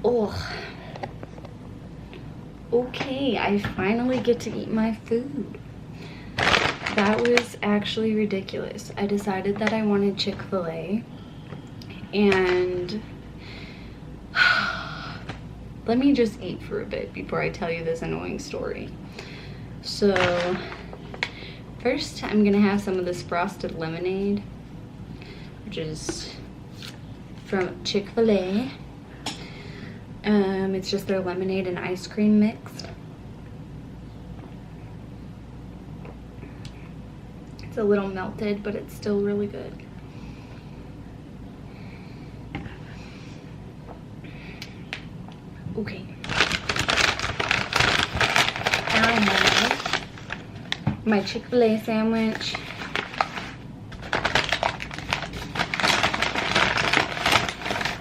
Oh, okay, I finally get to eat my food. That was actually ridiculous. I decided that I wanted Chick-fil-A, and let me just eat for a bit before I tell you this annoying story. So first I'm gonna have some of this frosted lemonade, which is from Chick-fil-A. It's just their lemonade and ice cream mixed. It's a little melted, but it's still really good. Okay. Now I have my Chick-fil-A sandwich.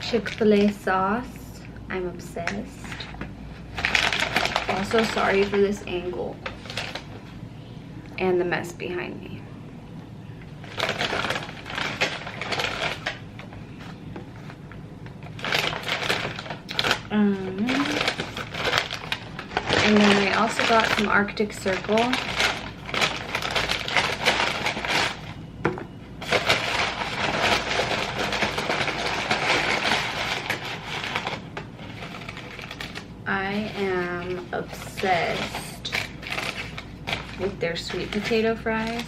Chick-fil-A sauce. I'm obsessed. Also, sorry for this angle and the mess behind me. And then I also got some Arctic Circle. I am obsessed with their sweet potato fries.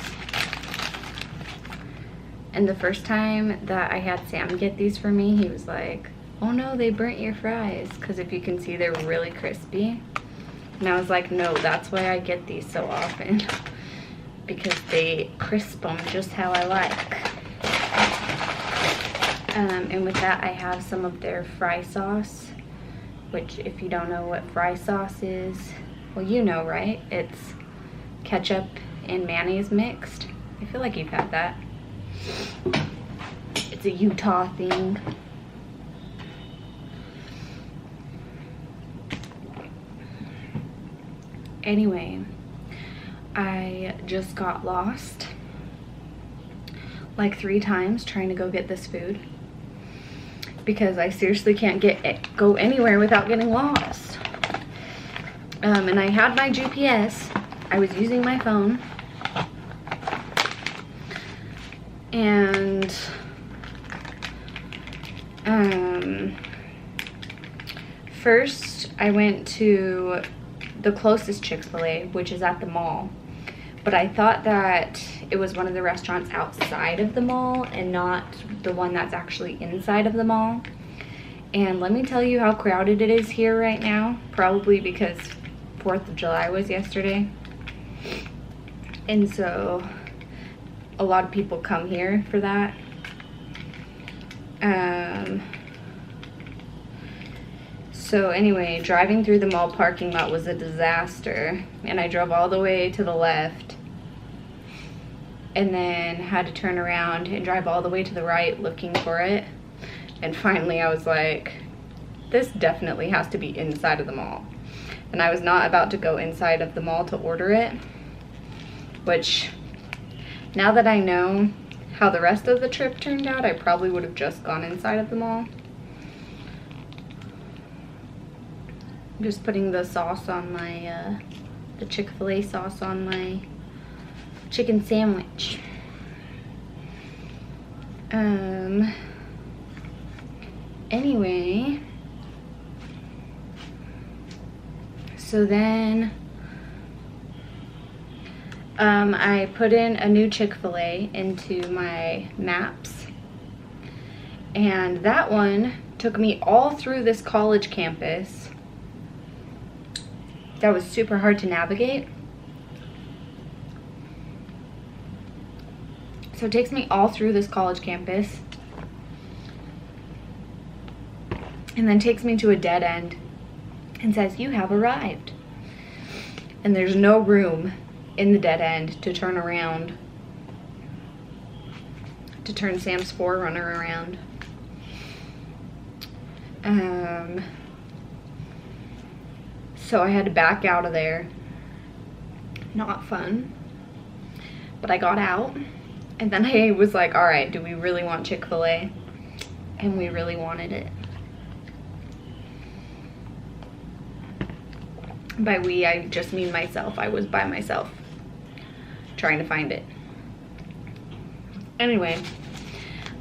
And the first time that I had Sam get these for me, he was like, "Oh no, they burnt your fries," because if you can see, they're really crispy. And I was like, no, that's why I get these so often, because they crisp them just how I like. And with that, I have some of their fry sauce, which if you don't know what fry sauce is, well, you know, right? It's ketchup and mayonnaise mixed. I feel like you've had that. It's a Utah thing. Anyway, I just got lost like 3 times trying to go get this food because I seriously can't go anywhere without getting lost. And I had my GPS. I was using my phone. And first I went to the closest Chick-fil-A, which is at the mall, but I thought that it was one of the restaurants outside of the mall and not the one that's actually inside of the mall. And let me tell you how crowded it is here right now, probably because 4th of July was yesterday, and so a lot of people come here for that. So anyway, driving through the mall parking lot was a disaster, and I drove all the way to the left and then had to turn around and drive all the way to the right looking for it. And finally I was like, this definitely has to be inside of the mall. And I was not about to go inside of the mall to order it, which now that I know how the rest of the trip turned out, I probably would have just gone inside of the mall. I'm just putting the sauce on my, the Chick-fil-A sauce on my chicken sandwich. Anyway, so then I put in a new Chick-fil-A into my maps, and that one took me all through this college campus. That was super hard to navigate. So it takes me all through this college campus and then takes me to a dead end and says, "You have arrived." And there's no room in the dead end to turn around, to turn Sam's 4Runner around. So I had to back out of there. Not fun. But I got out, and then I was like, all right, do we really want Chick-fil-A? And we really wanted it. By we, I just mean myself. I was by myself trying to find it. Anyway,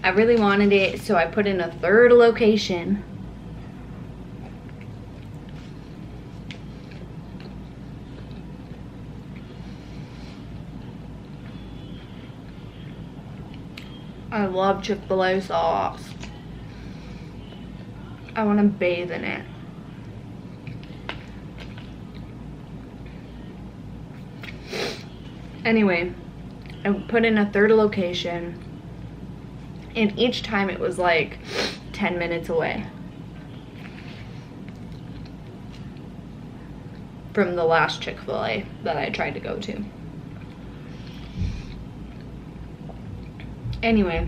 I really wanted it, so I put in a third location. I love Chick-fil-A sauce. I want to bathe in it. Anyway, I put in a third location, and each time it was like 10 minutes away from the last Chick-fil-A that I tried to go to. Anyway,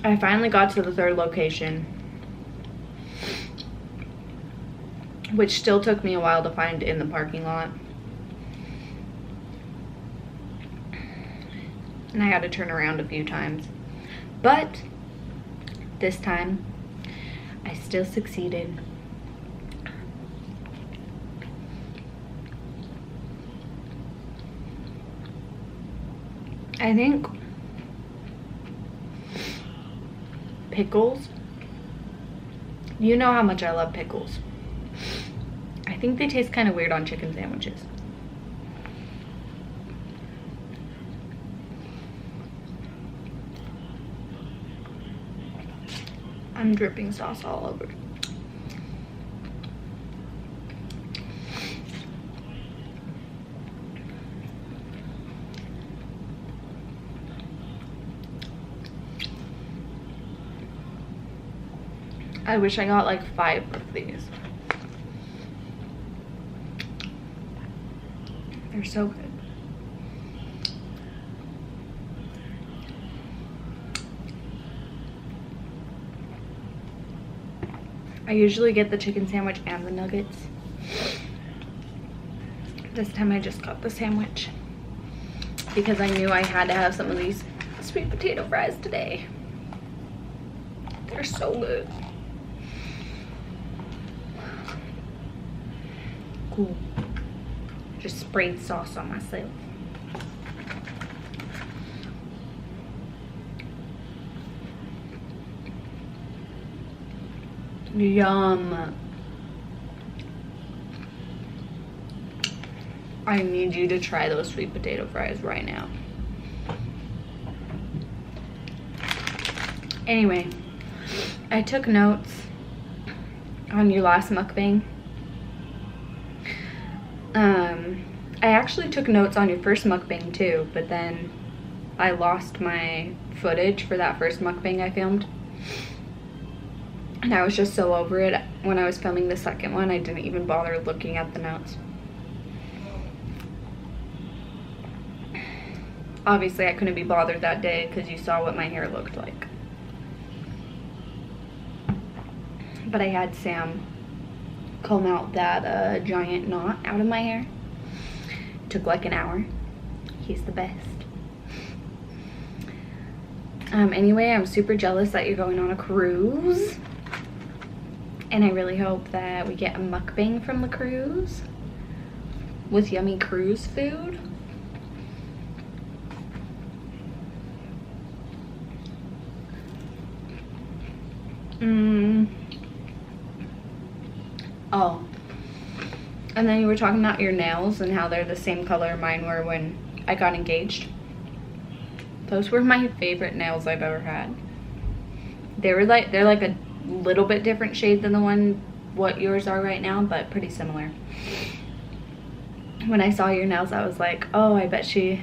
I finally got to the third location, which still took me a while to find in the parking lot. And I had to turn around a few times. But this time, I still succeeded. I think pickles, you know how much I love pickles. I think they taste kind of weird on chicken sandwiches. I'm dripping sauce all over. I wish I got like 5 of these. They're so good. I usually get the chicken sandwich and the nuggets. This time I just got the sandwich because I knew I had to have some of these sweet potato fries today. They're so good. Cool. Just sprayed sauce on myself. Yum. I need you to try those sweet potato fries right now. Anyway, I took notes on your last mukbang. I actually took notes on your first mukbang too, but then I lost my footage for that first mukbang I filmed. And I was just so over it when I was filming the second one, I didn't even bother looking at the notes. Obviously, I couldn't be bothered that day because you saw what my hair looked like. But I had Sam comb out that giant knot out of my hair. It took like an hour. He's the best. Anyway, I'm super jealous that you're going on a cruise. And I really hope that we get a mukbang from the cruise with yummy cruise food. Oh, and then you were talking about your nails and how they're the same color mine were when I got engaged. Those were my favorite nails I've ever had. They're like a little bit different shade than what yours are right now, but pretty similar. When I saw your nails, I was like, oh, I bet she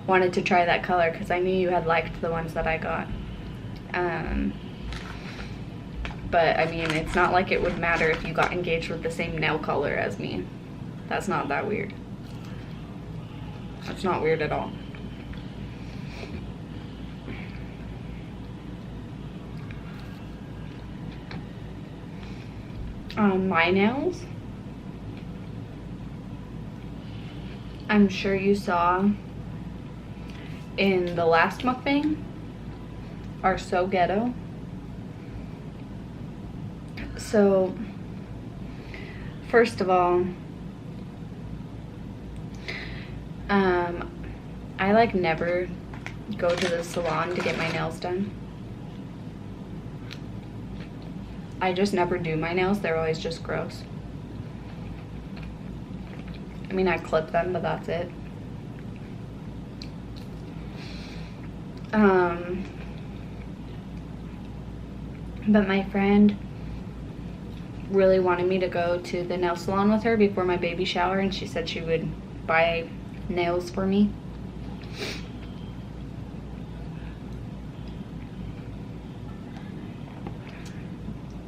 wanted to try that color because I knew you had liked the ones that I got. But I mean, it's not like it would matter if you got engaged with the same nail color as me. That's not that weird. That's not weird at all. My nails, I'm sure you saw in the last mukbang, are so ghetto. So first of all, I like never go to the salon to get my nails done. I just never do my nails. They're always just gross. I mean, I clip them, but that's it. But my friend really wanted me to go to the nail salon with her before my baby shower, and she said she would buy nails for me.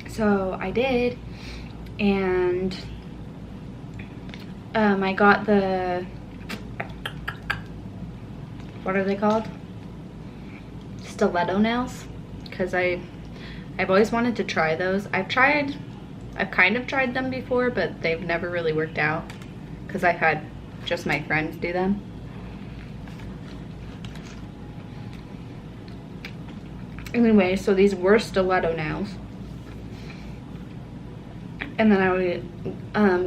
So I did, and I got the, what are they called? Stiletto nails, because I've always wanted to try those. I've kind of tried them before, but they've never really worked out because I've had just my friends do them. Anyway, so these were stiletto nails. And then I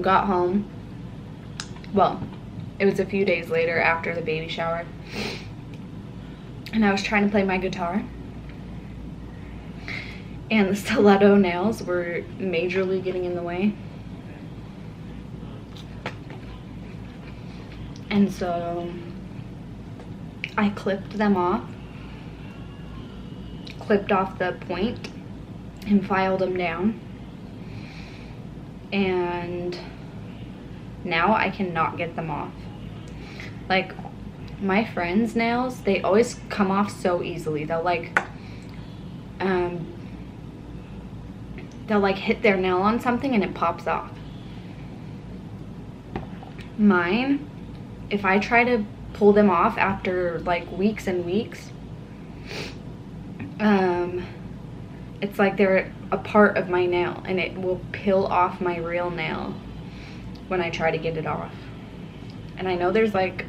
got home. Well, it was a few days later after the baby shower. And I was trying to play my guitar. And the stiletto nails were majorly getting in the way. And so I clipped them off. Clipped off the point and filed them down. And now I cannot get them off. Like, my friends' nails, they always come off so easily. They'll like hit their nail on something and it pops off. Mine, if I try to pull them off after like weeks and weeks, it's like they're a part of my nail and it will peel off my real nail when I try to get it off. And I know there's like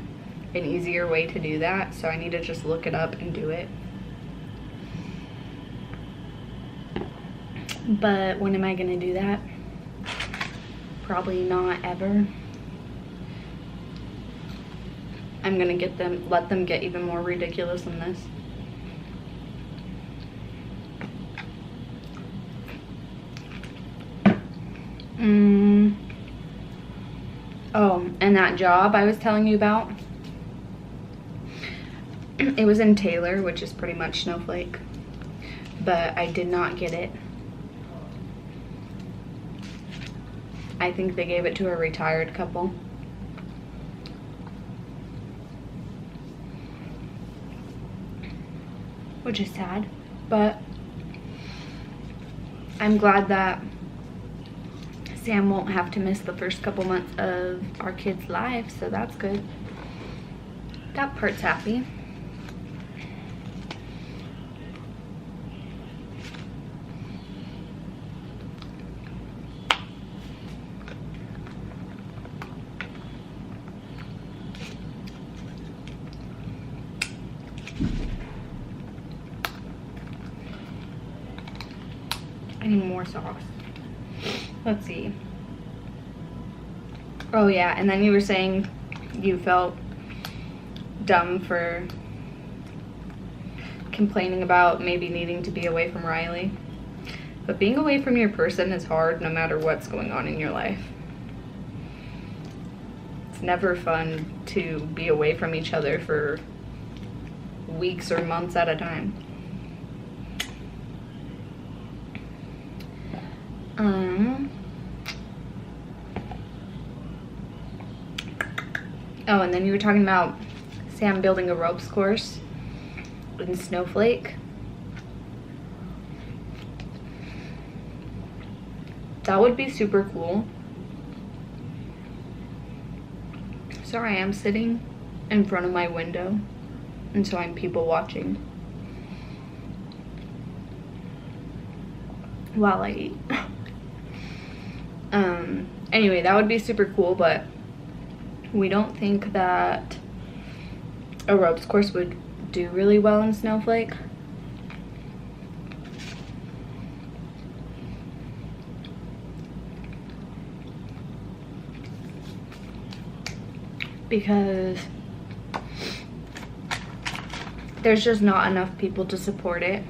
an easier way to do that, so I need to just look it up and do it. But when am I gonna do that? Probably not ever. I'm gonna let them get even more ridiculous than this. Oh, and that job I was telling you about, it was in Taylor, which is pretty much Snowflake, but I did not get it. I think they gave it to a retired couple. Which is sad, but I'm glad that Sam won't have to miss the first couple months of our kids' lives, so that's good. That part's happy. I need more sauce. Let's see. Oh yeah, and then you were saying you felt dumb for complaining about maybe needing to be away from Riley. But being away from your person is hard no matter what's going on in your life. It's never fun to be away from each other for weeks or months at a time. Oh, and then you were talking about Sam building a ropes course in Snowflake. That would be super cool. So I am sitting in front of my window, and so I'm people watching while I eat. Anyway, that would be super cool, but we don't think that a ropes course would do really well in Snowflake. because there's just not enough people to support it.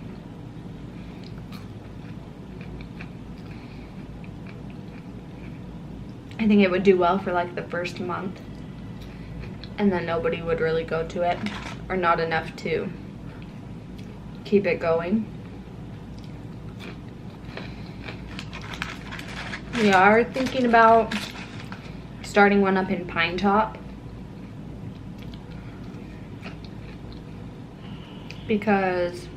I think it would do well for like the first month, and then nobody would really go to it, or not enough to keep it going. We are thinking about starting one up in Pine Top, because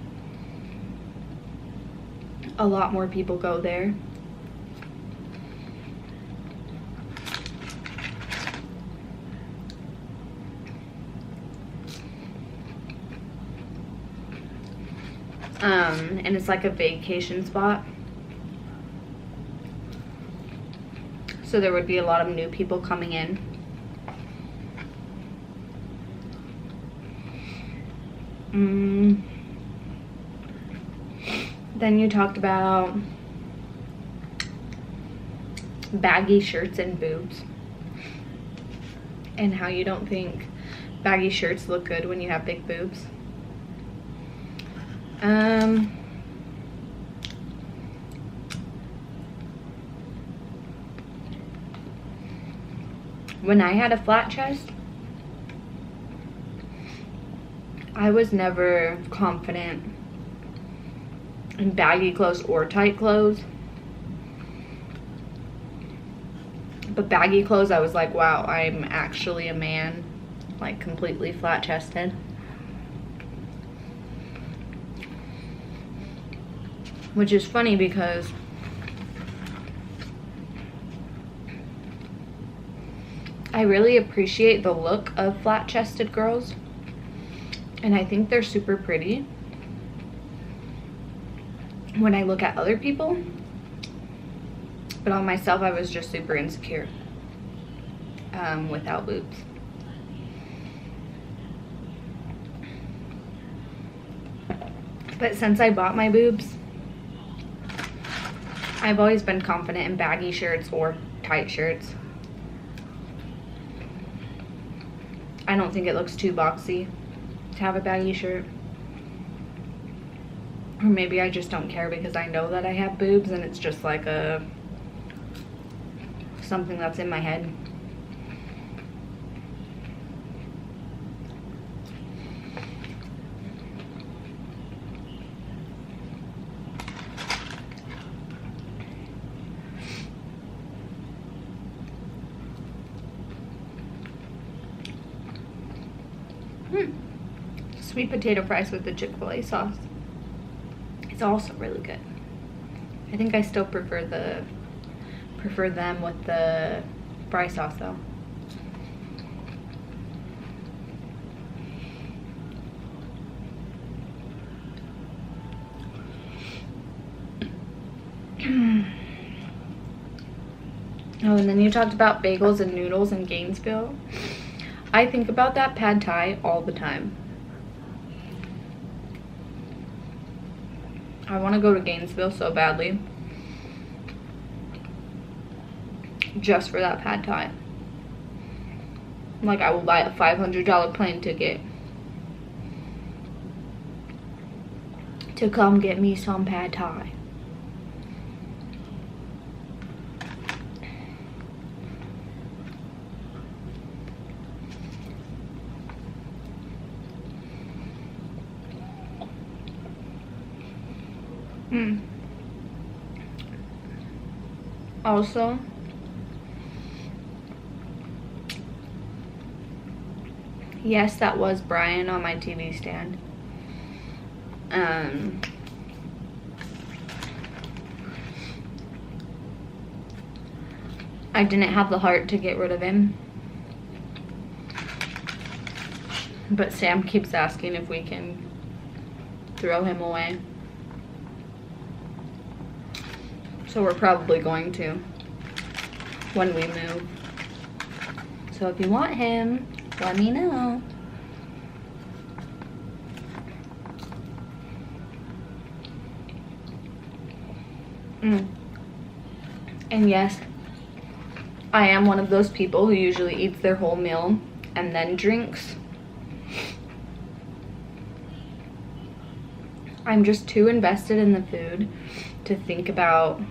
a lot more people go there. And it's like a vacation spot. So there would be a lot of new people coming in. Then you talked about baggy shirts and boobs, and how you don't think baggy shirts look good when you have big boobs. When I had a flat chest, I was never confident in baggy clothes or tight clothes. But baggy clothes, I was like, wow, I'm actually a man, like completely flat chested. Which is funny because I really appreciate the look of flat-chested girls, and I think they're super pretty when I look at other people, but on myself I was just super insecure without boobs. But since I bought my boobs, I've always been confident in baggy shirts or tight shirts. I don't think it looks too boxy to have a baggy shirt. Or maybe I just don't care because I know that I have boobs and it's just like something that's in my head. Sweet potato fries with the Chick-fil-A sauce. It's also really good. I think I still prefer them with the fry sauce though. Oh, and then you talked about bagels and noodles in Gainesville. I think about that pad thai all the time. I want to go to Gainesville so badly, just for that pad thai. Like, I will buy a $500 plane ticket to come get me some pad thai. Also, yes, that was Brian on my TV stand. I didn't have the heart to get rid of him, but Sam keeps asking if we can throw him away. So we're probably going to when we move. So if you want him, let me know. And yes, I am one of those people who usually eats their whole meal and then drinks. I'm just too invested in the food to think about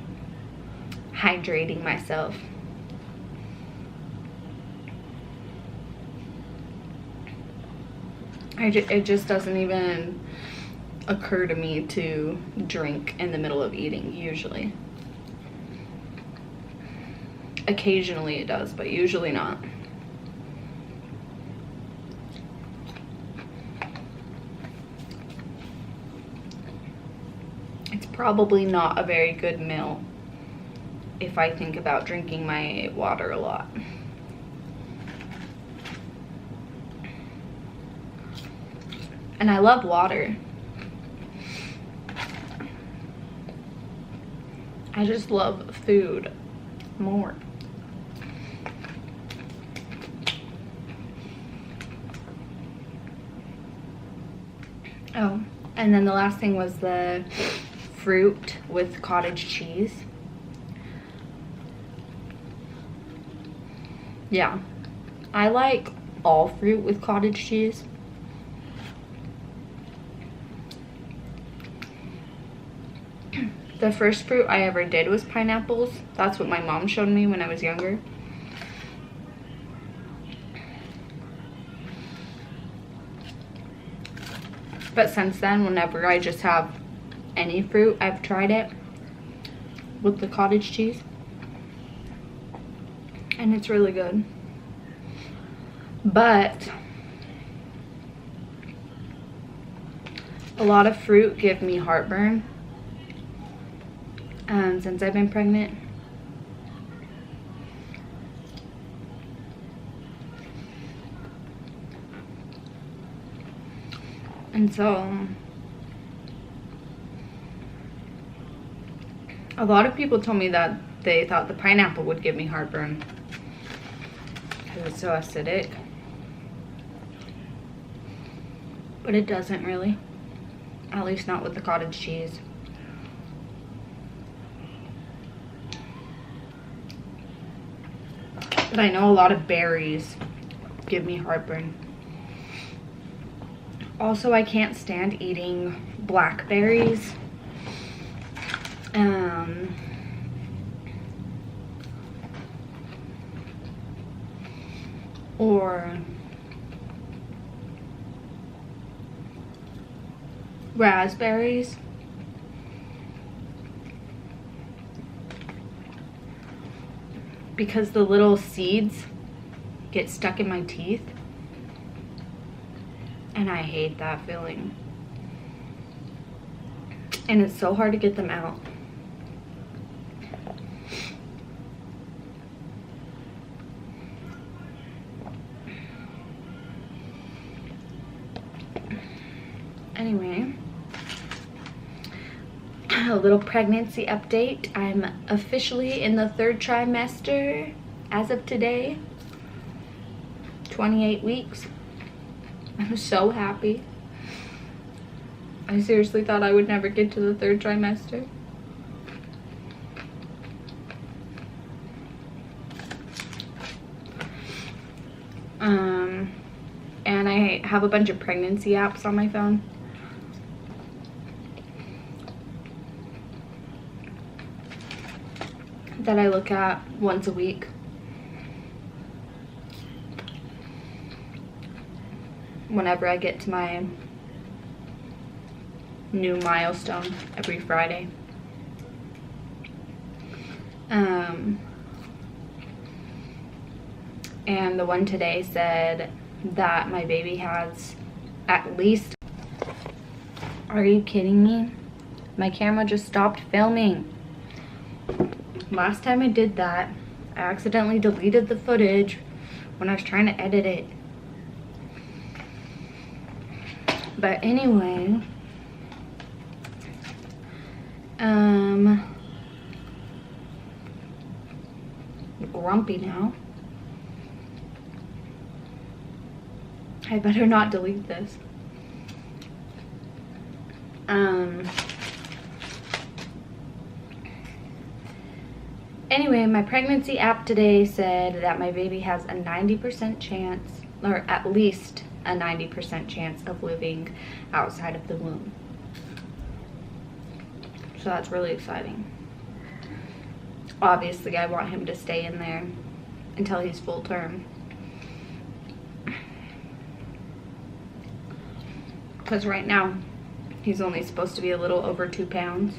hydrating myself. It just doesn't even occur to me to drink in the middle of eating, usually. Occasionally it does, but usually not. It's probably not a very good meal if I think about drinking my water a lot. And I love water. I just love food more. Oh, and then the last thing was the fruit with cottage cheese. Yeah, I like all fruit with cottage cheese. The first fruit I ever did was pineapples. That's what my mom showed me when I was younger. But since then, whenever I just have any fruit, I've tried it with the cottage cheese. And it's really good. But a lot of fruit give me heartburn. Since I've been pregnant. And so a lot of people told me that they thought the pineapple would give me heartburn because it's so acidic. But it doesn't really. At least not with the cottage cheese. But I know a lot of berries give me heartburn. Also, I can't stand eating blackberries. Or raspberries. Because the little seeds get stuck in my teeth. And I hate that feeling. And it's so hard to get them out. Anyway, a little pregnancy update. I'm officially in the 3rd trimester as of today. 28 weeks. I'm so happy. I seriously thought I would never get to the 3rd trimester. And I have a bunch of pregnancy apps on my phone. That I look at once a week. Whenever I get to my new milestone every Friday. And the one today said that my baby has at least... Are you kidding me? My camera just stopped filming. Last time I did that, I accidentally deleted the footage when I was trying to edit it. But anyway, grumpy now. I better not delete this. Anyway, my pregnancy app today said that my baby has a 90% chance or at least a 90% chance of living outside of the womb. So that's really exciting. Obviously, I want him to stay in there until he's full term. Because right now, he's only supposed to be a little over 2 pounds.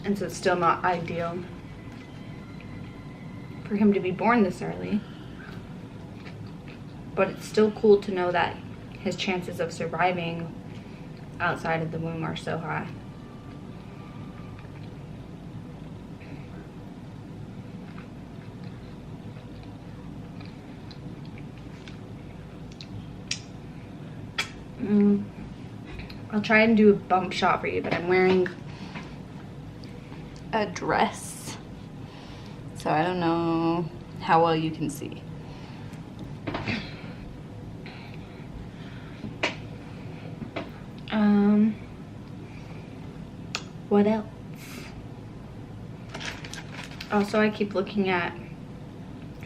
And so it's still not ideal for him to be born this early. But it's still cool to know that his chances of surviving outside of the womb are so high. I'll try and do a bump shot for you, but I'm wearing a dress, so I don't know how well you can see. What else? Also, I keep looking at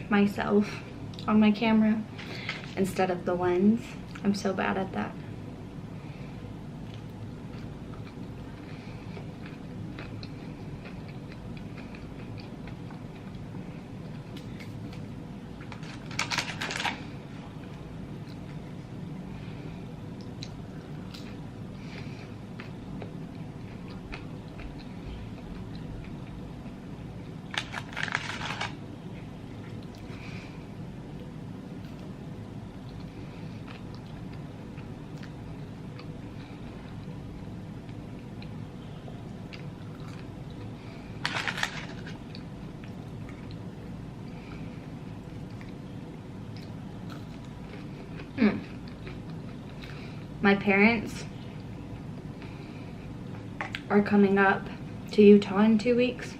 myself on my camera instead of the lens. I'm so bad at that. My parents are coming up to Utah in 2 weeks.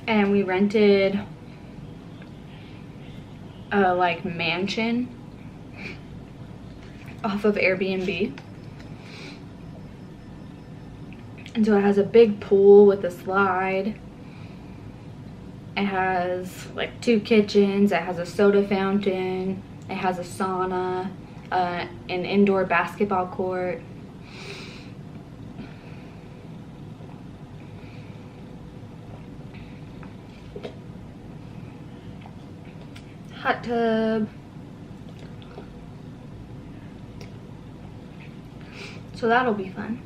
And we rented a mansion off of Airbnb. And so it has a big pool with a slide. It has 2 kitchens. It has a soda fountain. It has a sauna, an indoor basketball court. Hot tub. So that'll be fun.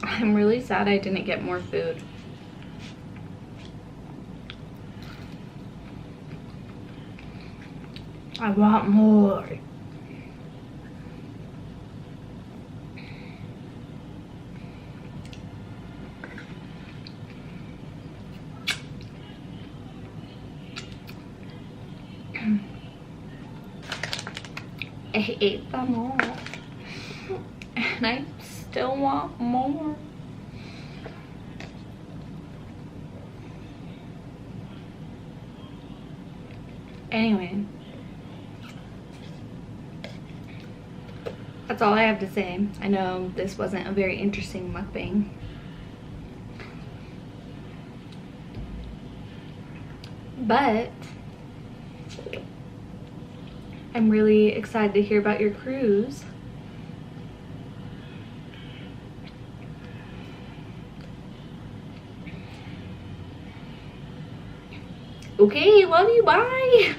I'm really sad I didn't get more food. I want more. I ate them all. And I still want more. Anyway, that's all I have to say. I know this wasn't a very interesting mukbang, but I'm really excited to hear about your cruise. Okay, love you, bye.